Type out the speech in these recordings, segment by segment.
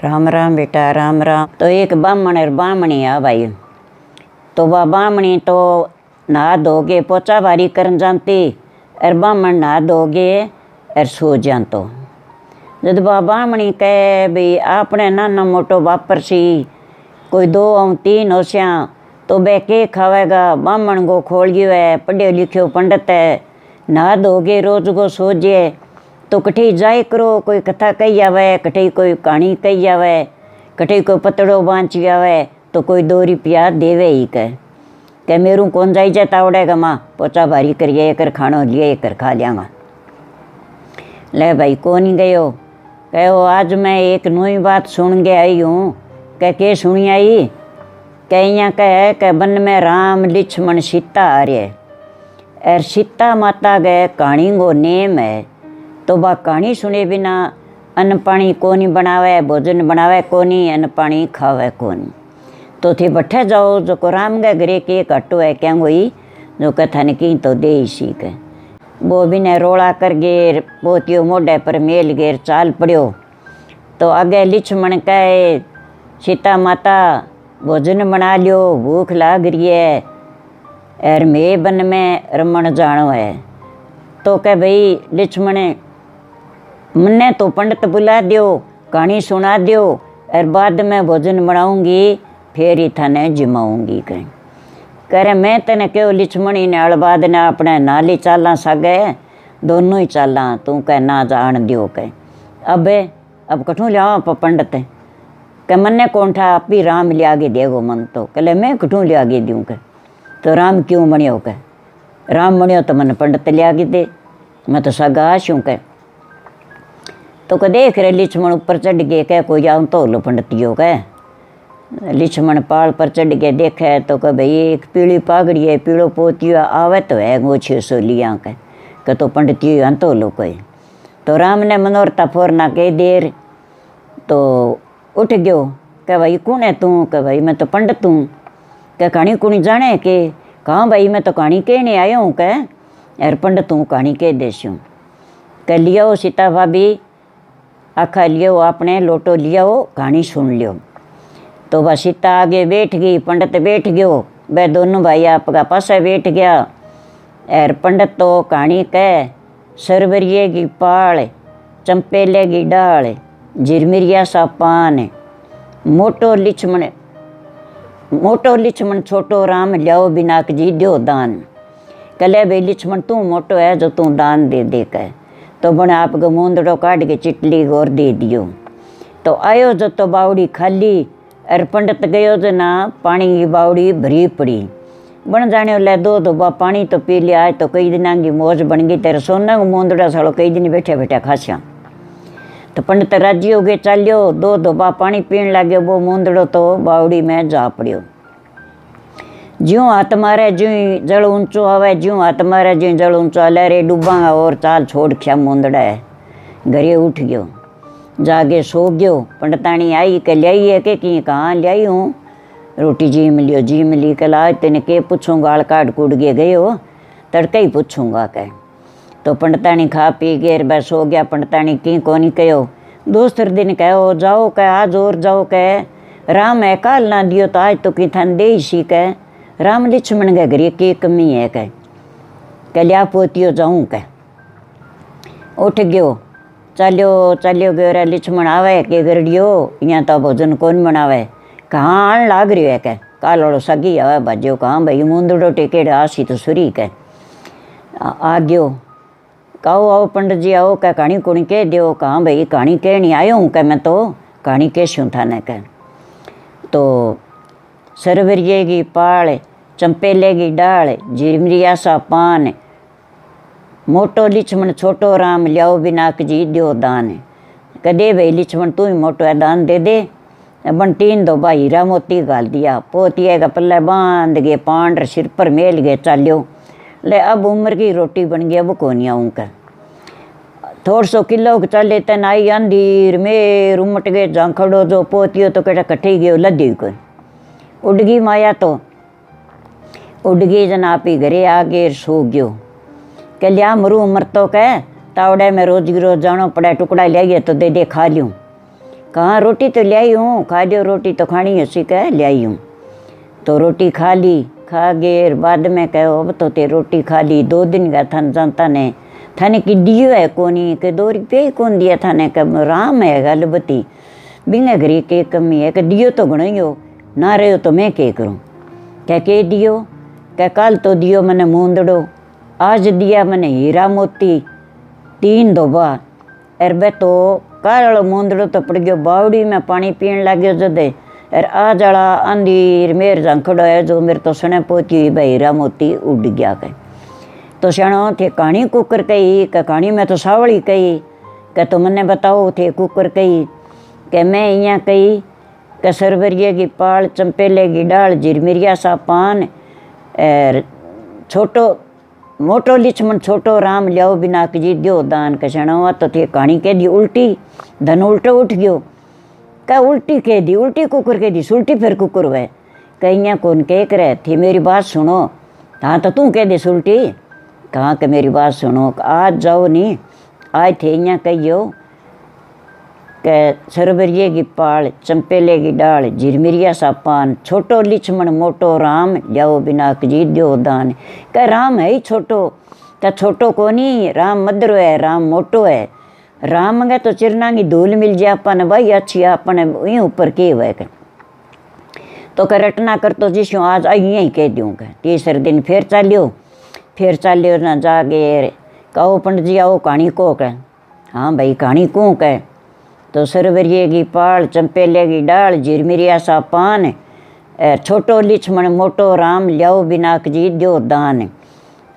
राम राम बेटा, राम राम। तो एक बामण और बामणी आ भाई। तो वह बामणी तो नहा धोगे पोचा भारी करन जानती और बामण नहा धोगे और सो जानतो। जब वह बामणी कहे भाई आपने नाना मोटो वापर सी कोई 2 और 3 होशिया तो बे के खावेगा। बामण को खोलियो है, पढ़ियो लिखियो पंडित है, नहा धोगे रोज को सोजे तो कठे जाए करो। कोई कथा कही आवे, कठे कोई कहानी कही आवे, कठे कोई पतड़ो बांची आवे तो कोई 2 रुपया देवे ही कह मेरू कौन जाई जाए तावड़ेगा माँ पोचा भारी करिए एक खानो लिए एक खा लियाँगा। ले भाई कौन ही गयो कहो आज मैं एक नई बात सुन के आई हूँ। कह के सुनी आई? कह यहाँ कह वन में राम लक्ष्मण सीता आ रहे और सीता माता गए कहानी को नेम है। तो वह कहानी सुने बिना अन्न पानी कोनी बनावे, भोजन बनावे कोनी, अन्न पानी खावे कोनी। तो थे बैठे जाओ जो को राम गए घरे के घटो है क्या कोई जो कथा ने की तो दे सी के वो बिना रोड़ा कर गेर पोतियो मोढ़े पर मेल गेर चाल पड़ियो। तो आगे लक्ष्मण कहे सीता माता भोजन बना लियो, भूख लाग रही है और मैं वन में रमण जानो है। तो कह भाई लक्ष्मण मन्ने तो पंडित बुला दियो, कहानी सुना दियो और बाद में भोजन बनाऊंगी फिर ही थाने जिमाऊंगी। कह रहे मैं तेने क्यों लक्ष्मण ने अलबाद ने अपने नाली चाला सागे दोनों ही चाला तू कह ना जान दियो। अब कठू लिया पंडित कह मन्ने कौन था आप ही राम लिया के देगो मन। तो कह मैं कठू लिया के दूँ कह तो राम क्यों बनियो कह राम बनियो तो मन पंडित लिया के दे मैं तो सगाश हूँ कह। तो कह देख रहे लक्ष्मण ऊपर चढ़ गए कह कोई आऊँ तो लो पंडितियो कह। लक्ष्मण पाल पर चढ़ के देखे तो कह भाई एक पीली पागड़ी है, पीलो पोतियो आवे तो है गोछियो सो लिया कह तो पंडितियो अंतो लो कोई। तो राम ने मनोरथा फोरना कह देर तो उठ गयो। कह भाई कौन है तू? कह भाई मैं तो पंडित हूँ। कह कहानी कुणी जाने के? कहाँ भाई मैं तो कहानी कहने आया हूँ कह यार पंडित हूँ कहानी कह देसूँ। कह लियो सीता भाभी आखा लियो अपने लोटो लियो कहानी सुन लियो। तो वह सीता आगे बैठ गई, पंडित बैठ गयो, वह दोनों भाई आपका पासा बैठ गया और पंडित तो कहानी कह सरवरिये की पाल चंपेले की डाल झिरमिरिया सा पान मोटो लक्ष्मण छोटो राम लियाओ बिनाक जी दियो दान। कले भाई लक्ष्मण तू मोटो है जो तू दान दे दे कह। तो बने आपको मूंदड़ो काट के चिटली गोर दे दियो। तो आयो जो तो बावड़ी खाली और पंडित गयो जो ना पानी की बावड़ी भरी पड़ी। बन जाने ले 2 धोबा पानी तो पी लिया तो कई दिना की मौज बन गई। तेरे सोना को मूंदड़ा सालो कई दिन बैठे बैठे खास्या। तो पंडित राजी हो गए चालियो 2 धोबा पानी पीन लगे वो मूंदड़ो तो बावड़ी में जा पड़ियो। ज्यों हाथ मारे ज्यों जल ऊंचो आवे, ज्यों हाथ मारे ज्यों जल ऊंचो आले रे डूबांगा और चाल छोड़ खिया मूंदड़ा है। घरे उठ गयो जागे सो गयो। पंडितानी आई के लियाई है कि कहाँ लियाई हूँ? रोटी जी मिलियो जी मिली। कल आज तेने के पूछूंगा गाल काट कूट के गए हो तड़के ही पूछूंगा कह। तो पंडितानी खा पी के बस सो गया। पंडितानी की कोनी कहो दूसरे दिन कहो जाओ कह आज और जाओ कह राम है काल ना दियो तो आज तो कि थान दे सी कह राम लक्ष्मण के घरे की कमी है कह लिया पोतियो जाऊँ कह। उठ गयो चालियो गयो रे लक्ष्मण आवे के गरडियो यहाँ तो भोजन कौन बनावे कहाँ आन लाग रही है कह काल वालो सगी आवे बाजो कहाँ भाई मूंदड़ो टेकेड़ आसी तो सुरी कह। आ गयो कहो आओ पंडित जी आओ कह कहानी कुणी कह दियो। कहाँ भाई कहानी कहनी आयो हूँ कह मैं तो कहानी कहूँ थाने कह। तो सरवरिये की पाल चंपेले की डाल झिरमिरिया सा पान मोटो लक्ष्मण छोटो राम लियाओ बिनाक जी दियो दान। कदे भाई लक्ष्मण तू ही मोटो है दान दे दे। बन 3 धोबा हीरा मोती घाल दिया पोतिए का पल्ले बांध गए पांड सिर पर मेल गए चालियो। ले अब उम्र की रोटी बन गई अब कौन आऊँ कह। थोड़ सो किलो चले तन आई अंधीर मेर उमट गए झांखड़ो जो पोतियो तो कटा कठी गयो लदी को उड़ गई माया तो उड़ गई जन आप ही घरे आ गए सो गयो। कह लिया मरू मर तो कह तावड़े में रोज जानो पड़े टुकड़ा ले गए तो दे खा लियूँ। कहाँ रोटी तो ले आई हूँ, खा लियो रोटी तो खानी है, उसी कह ले आई हूँ। तो रोटी खा ली, खा गए बाद में कहो अब तो ते रोटी खा ली, 2 दिन का थन जानता ने थाने की दियो है कोनी के 2 रुपये ही कौन दिया थाने कब राम है गलबती बिंगे घरी के कमी है कि दियो तो घणो ही हो ना रहे हो तो मैं के करूँ। क्या के दियो, क्या कल तो दियो मैंने मूंदड़ो, आज दिया मैंने हीरा मोती 3 धोबा, अर बे तो काल मूंदड़ो तो पड़ गयो बावड़ी में पानी पीन लग गयो जदे, अर आ जड़ा आंधी मेर झंखड़ो है जो मेरे तो सने पोती हुई भाई हीरा मोती उड़ गया कह। तो सणो थे कहानी कुकर कही कि कहानी में तो सावली कही कि तो मन्ने बताओ थे कुकर कही कि मैं यहाँ कही कि सरवरिये की पाल चंपेले की डाल झिरमिरिया सा पान छोटो मोटो लिछमन छोटो राम लियाओ बिना जी दियो दान के सणो तो थे कहानी कह दी उल्टी धन उल्टो उठ गयो क्या उल्टी कह दी, उल्टी कुकर कह दी, सुल्टी फिर कुकर वह कहीं कौन कह करे थे मेरी बात सुनो। हाँ तो तू कह दे सुल्टी, कहाँ के मेरी बात सुनो, आज जाओ नहीं आज थे यहाँ कहियो कि सरवरिये की पाल चंपेले की डाल झिरमिरिया सा पान छोटो लिछमन मोटो राम जाओ बिना जी दियो दान। कह राम है ही छोटो, क्या छोटो को नहीं, राम मदरो है, राम मोटो है, राम गए तो चिरना की धूल मिल जाए अपन भाई अच्छी अपन वहीं ऊपर के हुए के तो कह रटना कर तो जिस आज यहीं कह दूँगा। तीसरे दिन फिर चालियो ना जागे कहो पंडित जी आओ कहानी को कह। हाँ भाई कहानी को कह। तो सरवरिये की पाल चंपेले की डाल झिरमिरिया सा पान छोटो लिछमन मोटो राम लियाओ बिना जी दियो दान।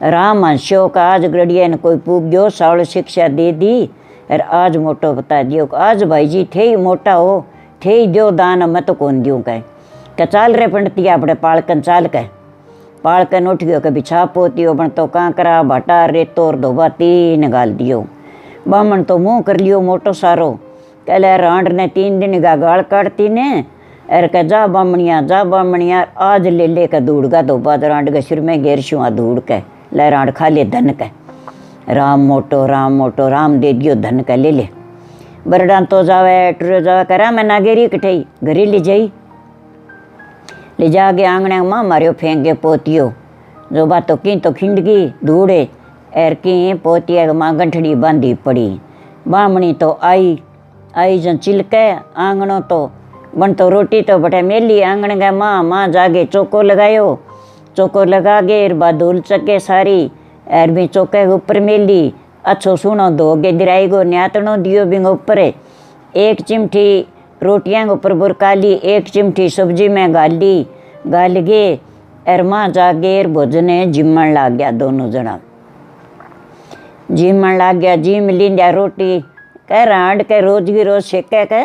राम हंस्यो का आज गड़िया ने कोई पूग गयो सावल शिक्षा दे दी और आज मोटो बता दियो आज भाई जी थे ही मोटा हो थे ही दियो दान मैं तो कौन दूँ कह चाल रे पंडितिया अपने पालकन चाल कह। पालकन उठ गयो कभी छाप होती हो बन तो कांकरा भाटा रेतो और धोबा 3 गाल दियो। बामण तो मुँह कर लियो मोटो सारो कहले रांड ने 3 दिन का गाल काटती ने अर कह जा बामणिया आज ले के दूड़गा धोबा तो रांड के सिर में घेर शुआ दूड़ के ले रांड खा ले धन के राम मोटो राम दे दियो धन का ले बरडा तो जावे टुरो जावे करा मैं नागेरी कठई घरी ले जाके आंगने माँ मारियो फेंक के पोतियो जो बात तो की तो खिंडगी धूड़े एर की पोतिया माँ गंठड़ी बांधी पड़ी। बामणी तो आई जन चिलके आंगणो तो बन तो रोटी तो बटे मेली आंगण गए माँ जागे चौको लगा गे बाद धूल चके सारी एर भी चौके के ऊपर मेली अच्छो सुनो धोगे दिराई गो न्यातनो दियो बिंग ऊपर 1 चिमठी रोटियां ऊपर बुरकाली 1 चिमठी सब्जी में गाल गे एर माँ जागेर भोजने जिमण लाग गया। दोनों जना जिमण लाग गया जिम लींदा रोटी कह रांड के रोज की रोज सेके के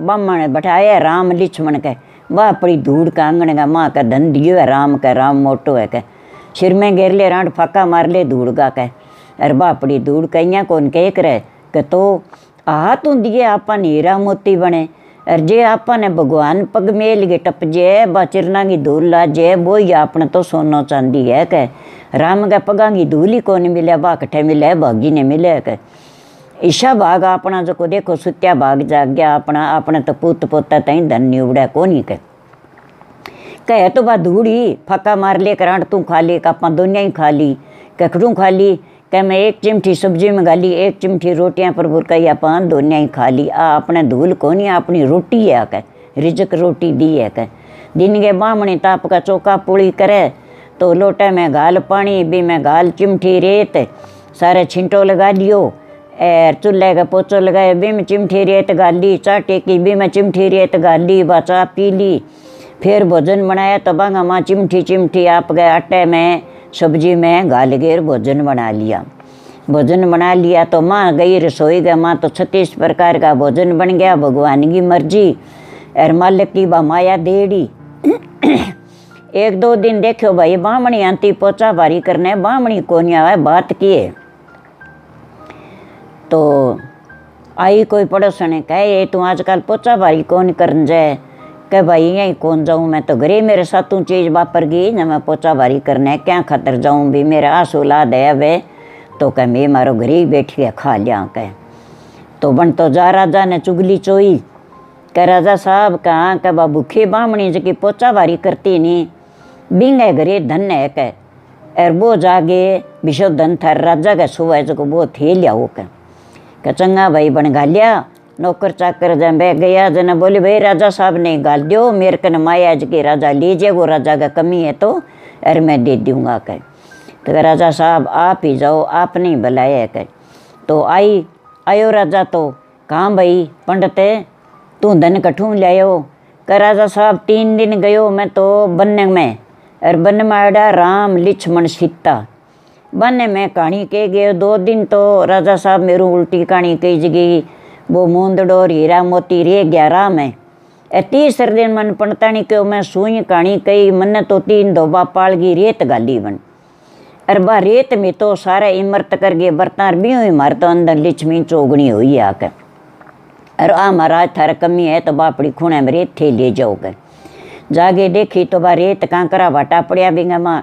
बामण बैठाया राम लिछमन के वाह पड़ी धूड़ का आंगण का माँ का धन दियो है राम का राम मोटो है के सिर में घेर ले रांड फाका मार ले धूड़ का कह अरे वाह पड़ी धूड़ कहीं कौन कह करे कि तो आ तू दिए आपन हीरा मोती बने और जे आपने भगवान पग मेल के टप जे बा चिरना की धूल ला जे वो ही आपने तो सोनो चांदी है के राम के पगा की धूल ही कौन मिले बा कट्ठे मिले भागी ने मिले के ईशा भाग अपना जो को देखो सुत्या भाग जाग गया अपने तो पुत पोता तई धन नहीं उड़ा कोनी के कहे तो बा धूड़ी फक्का मार ले करांड तू खा ले का दुनिया ही खा ली कखड़ू खा ली कह मैं 1 चिमठी सब्जी में गाली 1 चिमठी रोटियां पर बुरकाई अपन दोनिया ही खा ली अपने धूल कोनी अपनी रोटी है कह रिजक रोटी दी है कह दिन के बामणी ताप का चौका पुड़ी करे तो लोटे में गाल पानी भी में गाल चिमठी रेत सारे छिंटो लगा लियो एर चूल्हे का पोचो लगाए भी में चिमठी रेत गाली चाटे की भी में चिमठी रेत गाली बा चा पी ली फिर भोजन बनाया तो बांगा माँ चिमठी आप गए आटे में सब्जी में गाल घेर भोजन बना लिया तो माँ गई रसोई गए माँ तो 36 प्रकार का भोजन बन गया भगवान की मर्जी और मालिक की बा माया देड़ी 1-2 दिन देखो भाई बामणी आंती पोचा भारी करने बामणी कोनी आवे बात किए तो आई कोई पड़ोसन कहे ये तू आजकल पोचा भारी कौन करन जाए कह भाई यहीं कौन जाऊँ मैं तो घरे मेरे साथों चीज़ वापर गई न मैं पोचा भारी करने क्या खतर जाऊँ भी मेरा आंसू औलाद है वे तो कह मैं मारो घरे ही बैठ के खा लिया कह तो बन तो जा राजा ने चुगली चोई कह राजा साहब कहाँ कह बा भूखी बामणी जकी पोचा बारी करती नहीं बिंगे घरे धन है कह और वो जागे विशो धन थार राजा का सुबह जो वो थे लिया वो कह चंगा भाई बन गालिया नौकर चाकर जब बह गया जना बोले भाई राजा साहब ने गाल दियो मेरे कन माया जी के राजा लीजिए वो राजा का कमी है तो अरे मैं दे दूँगा कह तो राजा साहब आप ही जाओ आप नहीं बुलाया कह तो आयो राजा तो कहाँ भाई पंडित तू धन कठू लायो कह राजा साहब 3 दिन गयो मैं तो बन में और बन में आड़ा राम लक्ष्मण सीता बन में कहानी कह गए 2 दिन तो राजा साहब मेरू उल्टी कहानी कही जगी वो मूंदड़ो हीरा मोती रे गया राम है 30 दिन मन पंडतानी क्यों मैं सुई कहानी कही मन तो 3 धोबा पालगी रेत गाली बन अरे बा रेत में तो सारा इमरत कर गए बर्तान भी हुई मार तो अंदर लक्ष्मी चौगनी हुई आकर अरे आ महाराज थारा कमी है तो बापड़ी खूणे में रेत थे ले जाओगे जागे देखी तो बा रेत कांकरा भाटा पड़िया बिंगा माँ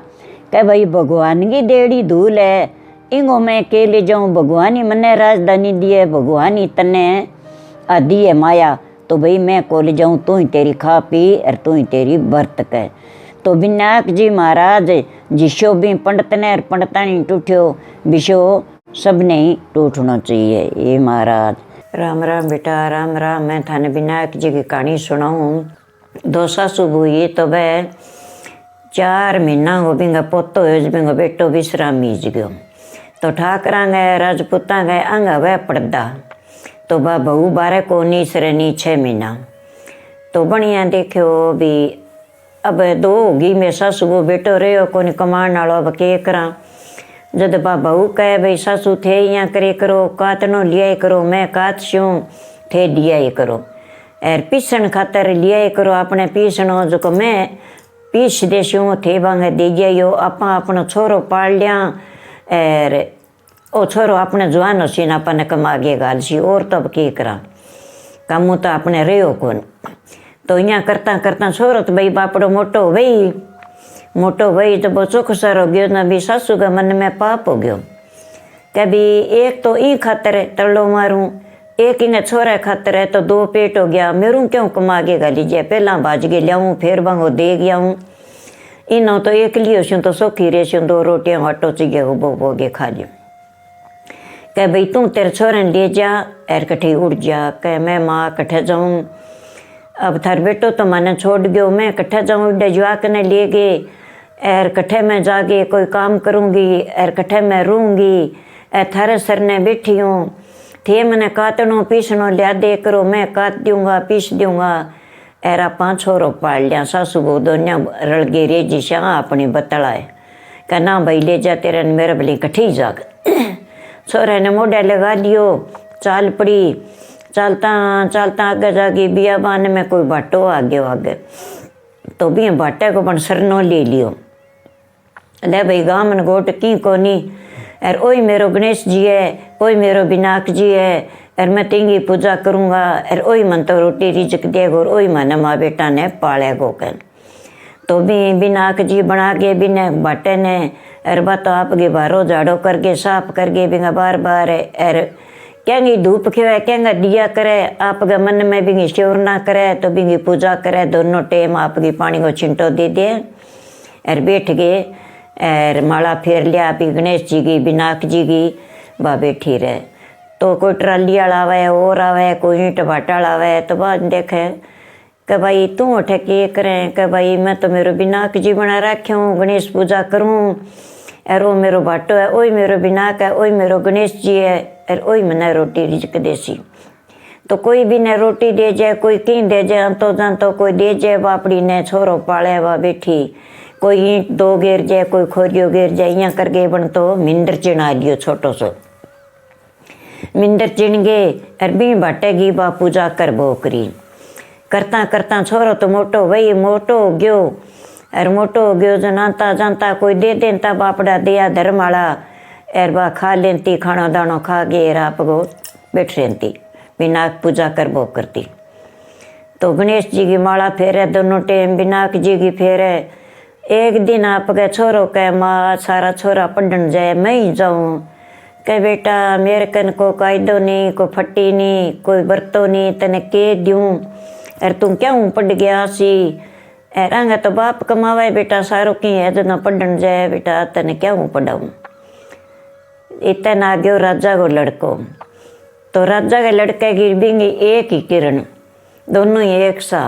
कह भाई भगवान की देड़ी धूल है इंगो मैं के ले जाऊँ भगवान ही मने राजधानी दी है भगवान ही तने आदि है माया तो भाई मैं को ले जाऊँ तू ही तेरी खा पी और तू ही तेरी बरत कह तो विनायक जी महाराज जिसो भी पंडित ने और पंडितानी टूठ्यो विशो सब ने ही टूटना चाहिए ये महाराज। राम राम बेटा राम राम। मैं थाने विनायक जी की कहानी सुनाऊँ। 2 सासू हुई तो वह 4 महीना हो बिंगा पोतो हो बिंगा बेटो विश्राम मीज गयो तो ठाकरा गए राजपूता गए अंगा वह पड़दा तो बा बहू 12 को नीसरे नी 6 महीना तो बढ़िया देखो भी अब 2 होगी मैं सासू को बेटो रहो को कमान वालो अब के करा जद बा बहू कहे भाई सासू थे यहाँ करे करो कातनो लिया करो मैं कात छूँ थे दिया करो और पीसन खातर लिया करो अपने पीसनो जो मैं पीस देशूँ थे बांगे दे जाइयो आप अपना छोरो पाल लिया और ओ छोरो अपने जवानो सीन अपने कमा के गाल सी और तब के करा कामू तो अपने रहो कौन तो यहाँ करता करता छोरो तो भाई बापड़ो मोटो भाई तो वो चुख सर हो गयो ना भी सासू का मन में पाप हो गयो कभी एक तो ई खातर है तड़ो मारूं एक इन्हें छोरा खातर है तो 2 पेट हो गया मेरू क्यों कमा के गा लीजिए पहला भाज के लियाऊँ फिर बांगो दे गया हूँ इनो तो एक लियो छूँ तो सौखी रह 2 रोटियाँ आटो चाहिए वो के खा लियो कह भाई तू तेरे छोरे ले जा एर कठे उड़ जा कह मैं माँ कट्ठे जाऊँ अब थार बेटो तो मैंने छोड़ गयो मैं कट्ठे जाऊँ जवाक ने ले गए एर कट्ठे में जाके कोई काम करूँगी एर कट्ठे में रहूँगी एर थारे सर ने बैठी हूँ थे मैंने काटनो पीसनो लिया दे करो मैं काट दूँगा पीस दूँगा एर आप छोरो पाल लिया सासू को दोनों रल गए रे जी शाह अपनी बतलाए कह ना भाई ले जा तेरे मेरे भली कठी जाग छोरे ने मोढ़ा लगा लियो चाल पड़ी चलता चलता आगे जाके बियाबान में कोई भाटो आ गयो आगे तो भी भाटे को बन सरनो ले लियो ले भाई गामन गोट की कोनी और ओई मेरो गणेश जी है ओई मेरो विनायक जी है और मैं तेंगी पूजा करूँगा और ओई मन तो रोटी रिजक देगा और ओई मन माँ बेटा ने पालेगो कह तो भी विनायक जी बना के बिना भाटे ने और बात तो आपके बारो झाड़ो करके साफ करके बिना बार बार और कहेंगे धूप खिवाए कहेंगे दिया करे आपके मन में भी श्योर ना करे तो भी पूजा करे दोनों टाइम आपकी पानी को छिंटो दे दे और बैठ गए और माला फेर लिया आप गणेश जी की विनायक जी की बा बैठी रहे तो कोई ट्राली वाला आवे और आवे कोई ईंट भाटा आवे तो बाद देखे कि भाई तू उठे के करें कि भाई मैं तो मेरो विनायक जी बना रखे हूँ गणेश पूजा करूँ और वो मेरो भाटो है वही मेरो विनायक है वही मेरो गणेश जी है और वही मैंने रोटी रिजक देसी तो कोई भी ने रोटी दे जाए कोई की दे जाए तो जान तो कोई दे जाए बापड़ी ने छोरो पाले वा बैठी कोई ईंट 2 गिर जाए कोई खोरियो गिर जाए यहाँ करके बन तो मिंडर चिना लियो छोटो सो मिंडर चिन गए और भी भाटेगी बा पूजा कर बोकरी करता करता छोरो तो मोटो वही मोटो हो गयो और मोटो हो गयो जनाता जानता कोई दे देता बापड़ा दिया धर्म वाला और बा खा लेती खाना दानो खा के आप गो बैठ रहती विनायक पूजा कर बो करती तो गणेश जी की माला फेरे दोनों टाइम विनायक जी की फेरे एक दिन आपके छोरो कह माँ सारा छोरा पढ़न जाए मैं ही जाऊँ कह बेटा मेरे कन को कायदो नहीं को फटी नहीं कोई बरतो नहीं तने के दूँ अरे तू क्यों पढ़ गया सी? रंगा तो बाप कमावे बेटा सारो की है जो ना पढ़न जाए बेटा तने क्यों पढ़ाऊँ। इतना गयो राजा को लड़को। तो राजा के लड़के की बिंगी एक ही किरण, दोनों ही एक सा।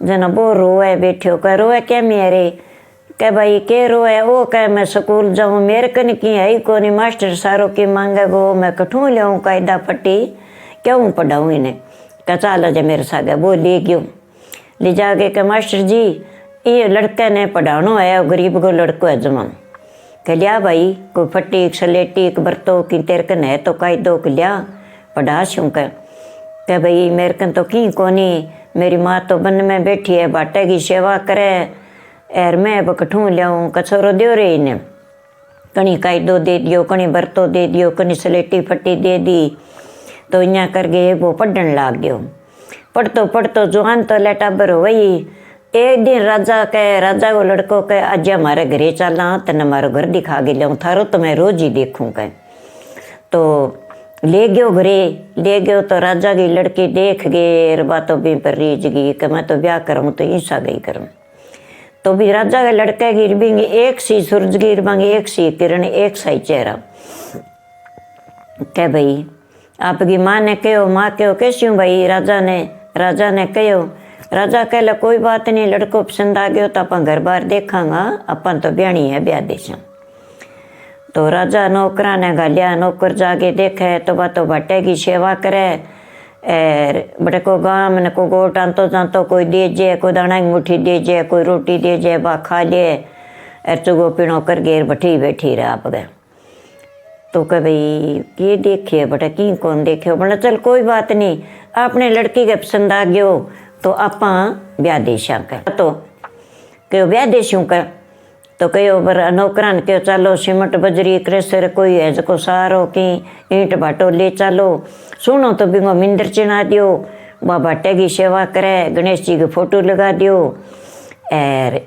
जना वो रोए बैठो, कह रोए क्या मेरे? कह भाई के रोए? वो कह मैं स्कूल जाऊँ, मेरे कन की है ही कोनी, मास्टर सारों की मांगे गो, मैं कठू लियाऊँ कायदा पट्टी, क्यों पढ़ाऊँ इन्हें? कह चलो जा मेरे सागे। वो ले गयो, ले जाके कह मास्टर जी ये लड़के ने पढ़ानो है, गरीब को लड़को है जमा। कह लिया भाई कोई फट्टी सलेटी बरतो की तेरे कन है तो कायदो के लिया पढ़ा शूँ। कह भाई मेरे कन तो की कोनी, मेरी माँ तो बन में बैठी है, बाटे की सेवा करे, एर मैं अब कठू लियाऊँ। कछोरो दो रे इन्हें, कहीं कायदो दे दियो, कहीं बरतो दे दियो, कहीं सलेटी फट्टी दे दी। तो इं करके वो पढ़न लाग गयो। पढ़तो पढ़तो जुआन तो लेटाबर हो वही। एक दिन राजा को लड़को कहे आज हमारे घरे चला, तने मारो घर दिखा के लियाऊँ, थारो तो मैं रोज ही देखूँ। कह तो ले गयो घरे, ले गयो तो राजा की लड़की देख गए, बातों भी पर रीझ गई कि मैं तो ब्याह करूँ तो ईसा गई करूँ। तो भी राजा के लड़के की बिंग एक सी सूरज की बिंग एक सी किरण, एक सा चेहरा। कह भाई आपकी माँ ने कहो, माँ कहो कैसी हूँ भाई? राजा ने कहो। राजा कहला कोई बात नहीं, लड़को पसंद आ गयो तो अपन घर बार देखांगा, अपन तो ब्याणी है ब्याह देशा। तो राजा नौकरा ने गालिया, नौकर जाके देखे तो बातों भट्टे की सेवा करे, बड़े को गाम ने को गोट आंतो जानतो कोई दे जे, कोई दाना की मुट्ठी दे जे, कोई रोटी दे जे, बा खा ले, एर चुगो पीणो कर गेर बैठी बैठी रहा आप गए। तो कह भाई ये देखिए बेटा की कौन देखे? बोला चल कोई बात नहीं, आपने लड़की के पसंद आ गयो तो आपा ब्याह देशा। कर तो कहो ब्याह देशूँ कर। तो कहो बर नौकरान कहो चलो सीमेंट बजरी क्रेसर कोई है जो सारो की ईंट भाटो ले चलो। सुनो तो बिंगो मिंदर चिना दियो, वह भाटे की सेवा करे, गणेश जी की फोटो लगा दियो, और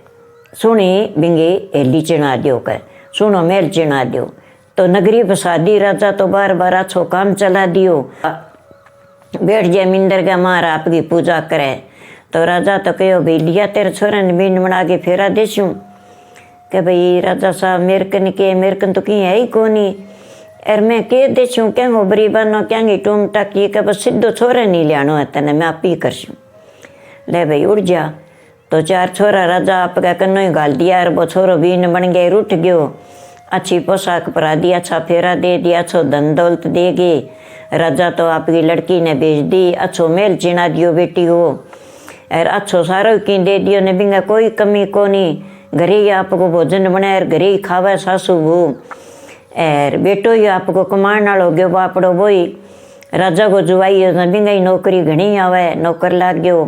सुनी बिंगी हेली चिना दियो। कह सुनो मेल चिना दियो। तो नगरी बसादी राजा तो बार बार अच्छो काम चला दियो, बैठ जाए मिंदर का मार आपकी पूजा करे। तो राजा तो कहो भाई लिया तेरे छोरे ने बीन बना के फेरा देशूँ। कि भाई राजा साहब मेरे कन तो की है ही कोनी, और मैं के देशूँ क्या हो बरीबानो क्या टूम टाकी, के बस सीधो छोरे नहीं लियानो है तेने, मैं आप ही करशूँ। ले भाई उड़ जा। तो चार छोरा राजा आपका कन्नो ही गाल दिया, और वो छोरो बीन बन गए, उठ गयो, अच्छी पोशाक परा दी, अच्छा फेरा दे दिया, अच्छो धन दौलत दे गए। राजा तो आपकी लड़की ने भेज दी, अच्छो मेल चिना दियो बेटी हो, और अच्छो सारो की दे दियो ने, बिंगा कोई कमी कोनी, घरे ही आपको भोजन बनाए, घरे ही खावे सासू बहू, और बेटो ही आपको कमाण वालो गयो बापड़ो बोई। राजा को जुवाई बिंगा ही नौकरी घनी आवे, नौकर लाग गयो,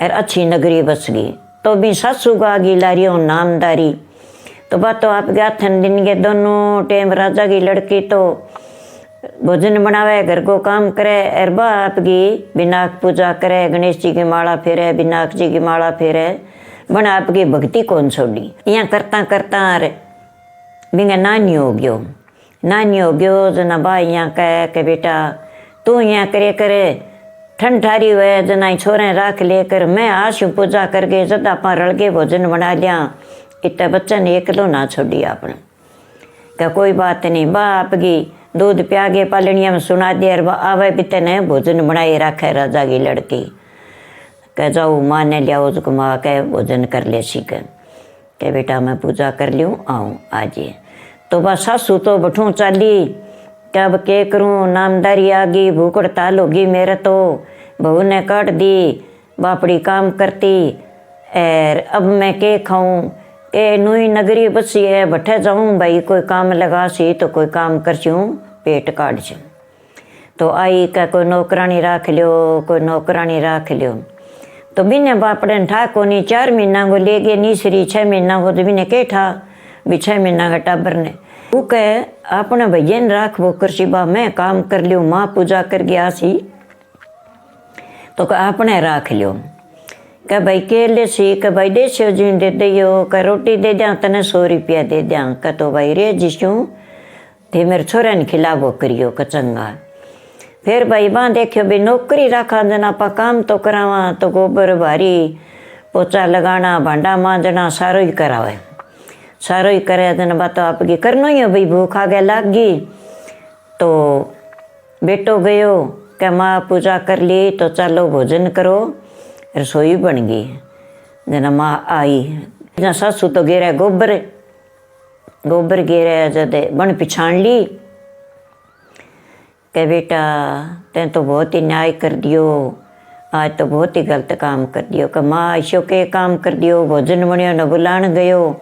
और अच्छी नगरी बस गई। तो भी सासू का आगी लारियो नामदारी। तो बात तो आपके हाथन दिन के दोनों टाइम राजा की लड़की तो भोजन बनावे, घर को काम करे, और बा आपकी विनायक पूजा करे, गणेश जी की माला फेरे, विनायक जी की माला फेरे, बना आपकी भक्ति कौन छोड़ी। यहाँ करता करता बिंगा नानी हो गयो जना बा यहाँ कह के बेटा तू यहाँ करे ठंड ठारी हुए जना छोरे राख लेकर मैं आशू पूजा करके जब आप रल के भोजन बना लिया, इतना बच्चा ने एकलो ना छोड़ी आपने। क्या कोई बात नहीं, बा आपकी दूध प्यागे पालनिया में सुना दिया, आवे पिते ने भोजन बनाए रखे राजा की लड़की। कह जाओ माँ ने लिया उसको, माँ कह भोजन कर ले सीख के बेटा मैं पूजा कर लूँ आऊँ आज। तो बस सासू तो बठूँ चाली, कब के करूँ नामदारी आ गई, भूख हड़ताल होगी मेरे तो, बहू ने काट दी, बापड़ी काम करती, और अब मैं के खाऊँ, के नई नगरी बसी है बठे जाऊँ भाई, कोई काम लगा सी तो कोई काम कर चूँ पेट काट चूँ। तो आई का कोई नौकरानी राख लियो, कोई नौकरानी राख लियो। तो बिने बापड़े ठा को नहीं, 4 महीना को ले गए नीसरी, 6 महीना को तो बिने के ठा भी 6 महीना का टाबर ने। वो कहे अपने भैया ने राख वो कर सी, बा मैं काम कर लियो, माँ पूजा कर गया सी तो अपने राख लियो। कह भाई के ले सी, कह भाई देशो जी दे दियो, कह रोटी दे दिया तने 100 रुपया दे दिया। कह तो भाई रे जिसू थे मेरे छोरे ने खिलावो करियो, कह चंगा। फिर भाई बाँ देखियो भी नौकरी रखा जना आप काम तो करावा तो गोबर भारी पोचा लगाना भांडा मांजना सारो ही करावे, सारो ही करे जना बात आपकी करनो ही है भाई। भूख आगे लाग गई तो बेटो गयो कि माँ पूजा कर ली तो चलो भोजन करो, रसोई बन गई। जना माँ आई जना सासू तो गिरा गोबर गिरा जद बन पिछाण ली कि बेटा तैं तो बहुत ही न्याय कर दियो, आज तो बहुत ही गलत काम कर दियो। कि माँ ऐसो के काम कर दियो, भोजन बनियो न बुलान गयो,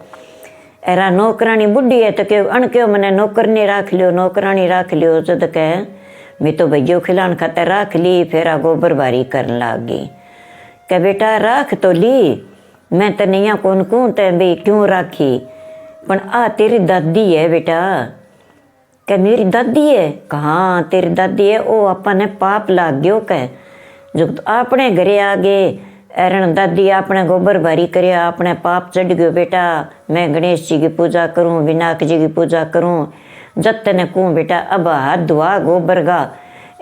एरा नौकरानी बुढ़ी है तो क्यों अण क्यों मैंने नौकरनी राख लियो, नौकरानी राख लियो। जद कह मैं तो भैया खिलाने खातर राख ली, फिर आ गोबर भारी करने लग गई। कि बेटा राख तो ली, मैं तो नहीं कौन कहूँ ते भाई क्यों राखी, पर आ तेरी दादी है बेटा। क्या मेरी दादी है? कहाँ तेरी दादी है, ओ अपने पाप लाग गयो। कह जो अपने घरे आ गए एरण दादी आपने गोबर भारी करया, अपने पाप चढ़ गयो बेटा। मैं गणेश जी की पूजा करूं, विनायक जी की पूजा करूं, जब तने कहूँ बेटा अब हाथ धुआ गोबर का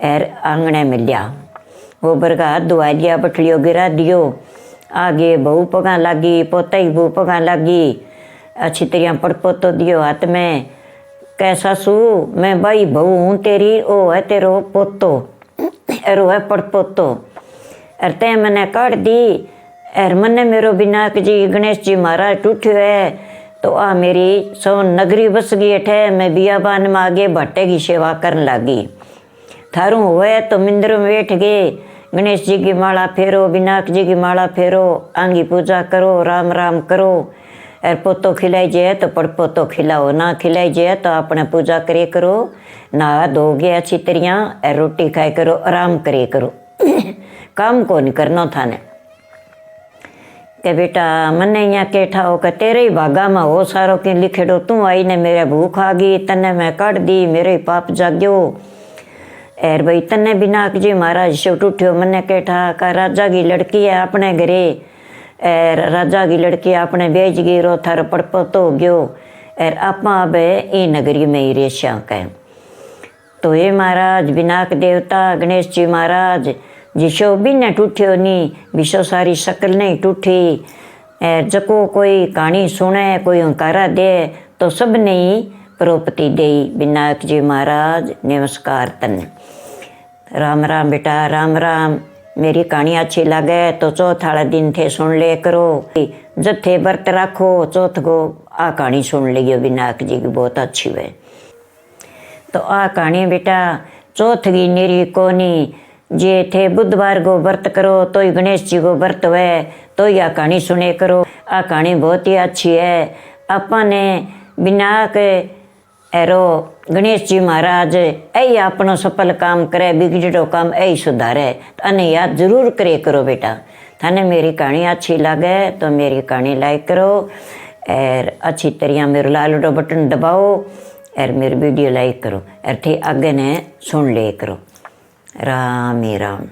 एर आंगने में लिया, गोबर का हाथ धुआ लिया, बटलियो गिरा दियो। आगे बहू पगा लागी, पोता ही बहू पगा लागी, अच्छी तरह पड़ पोतो दियो हाथ में। कह सासू मैं भाई बहू हूँ तेरी, ओ है तेरो पोतो, एरो है पड़ पोतो, अर ते मैंने काट दी, एर मने मेरो विनायक जी गणेश जी महाराज टूटियो है तो आ मेरी सोन नगरी बस गई अठे। मैं बियाबान में आगे भट्टे की सेवा करने लगी। थारू हुए तो मंदिर में बैठ गए, गणेश जी की माला फेरो, विनायक जी की माला फेरो, आंगी पूजा करो, राम राम करो। और पोतो खिलाई जाए तो पड़ पोतो खिलाओ, ना खिलाई जाए तो अपने पूजा करे करो, नहा धोगे अच्छी तरह और रोटी खाए करो, आराम करे करो। काम को नहीं करना थाने। के बेटा मने यहाँ केठा हो कि तेरे ही भागा में हो सारो कि लिखेड़ो, तू आई ने मेरे भूख आ गई, तने मैं काट दी, मेरे ही पाप जाग्यो। एर भाई तने विनायक जी महाराज शिव उठ्यो, मने केठा का राजा की लड़की है अपने घरे, एर राजा की लड़की अपने बेच गई, रो थार पड़पतो हो गयो, एर आपा अब ई नगरी में ही रेश्या। कह तो हे महाराज विनायक देवता गणेश जी महाराज जिसो भी ने टूठ्यो नी, विशो सारी शकल नहीं टूठी। जको कोई कहानी सुने, कोई हंकारा दे तो सब नहीं प्रोपति दे। विनायक जी महाराज नमस्कार तन। राम राम बेटा, राम राम। मेरी कहानी अच्छी लगे तो चौथ वाला दिन थे सुन ले करो, जब थे व्रत रखो चौथ को आ कहानी सुन लियो विनायक जी की बहुत अच्छी हुए। तो आ कहानी बेटा चौथ की निरी कोनी, जे थे बुधवार को व्रत करो तो ही गणेश जी को व्रत हुए, तो यह कहानी सुने करो। आ कहानी बहुत ही अच्छी है। अपने विनायक एरो गणेश जी महाराज ऐ अपनो सफल काम करे, बिगड़ो काम ऐ सुधारे, अने याद जरूर करे करो बेटा। थाने मेरी कहानी अच्छी लगे तो मेरी कहानी लाइक करो और अच्छी तरह मेरे लाल बटन दबाओ और मेरी वीडियो लाइक करो और थे आगे ने सुन ले करो। राम ही राम।